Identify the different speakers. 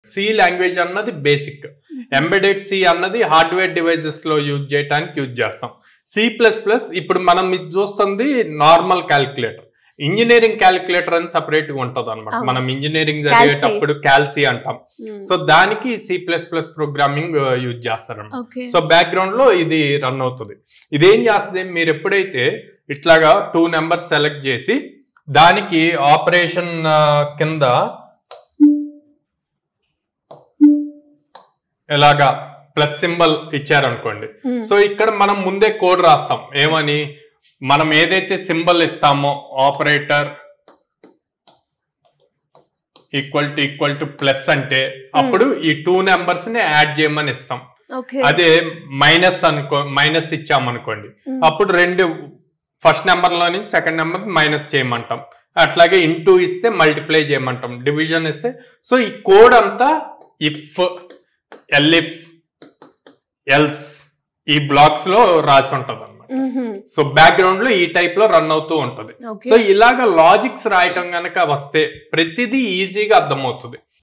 Speaker 1: C language అన్నది basic, embedded C అన్నది hardware devices లో యూజ్ చేయడానికి యూజ్ చేస్తాం. C++ ఇప్పుడు మనం ఇది చూస్తుంది నార్మల్ క్యాలిక్యులేటర్, ఇంజనీరింగ్ క్యాలిక్యులేటర్ అని సపరేట్ గా ఉంటది అనమాట. మనం ఇంజనీరింగ్ చదివేటప్పుడు క్యాల్సి అంటాం. సో దానికి C++ ప్రోగ్రామింగ్ యూజ్ చేస్తారన్నమాట. సో బ్యాక్గ్రౌండ్ లో ఇది రన్ అవుతుంది. ఇదేం చేస్తుంది, మీరు ఎప్పుడైతే ఇట్లాగా 2 నెంబర్స్ సెలెక్ట్ చేసి దానికి ఆపరేషన్ కింద ఎలాగా ప్లస్ సింబల్ ఇచ్చారనుకోండి, సో ఇక్కడ మనం ముందే కోడ్ రాస్తాం. ఏమని, మనం ఏదైతే సింబల్ ఇస్తామో ఆపరేటర్ ఈక్వల్ టు ప్లస్ అంటే అప్పుడు ఈ 2 నెంబర్స్ ని యాడ్ చేయమని ఇస్తాం. అదే మైనస్ ఇచ్చామనుకోండి, అప్పుడు 2 ఫస్ట్ నెంబర్ లో నుంచి సెకండ్ నెంబర్ మైనస్ చేయమంటాం. అట్లాగే ఇంటూ ఇస్తే మల్టిప్లై చేయమంటాం, డివిజన్ ఇస్తే. సో ఈ కోడ్ అంతా ఇఫ్, ఎల్ఇఫ్, ఎల్స్ ఈ బ్లాక్స్ లో రాసి ఉంటది అనమాట. సో బ్యాక్గ్రౌండ్ లో ఈ టైప్ లో రన్ అవుతూ ఉంటది. సో ఇలాగా లాజిక్స్ రాయటం గనక వస్తే ప్రతిదీ ఈజీగా అర్థమవుతుంది.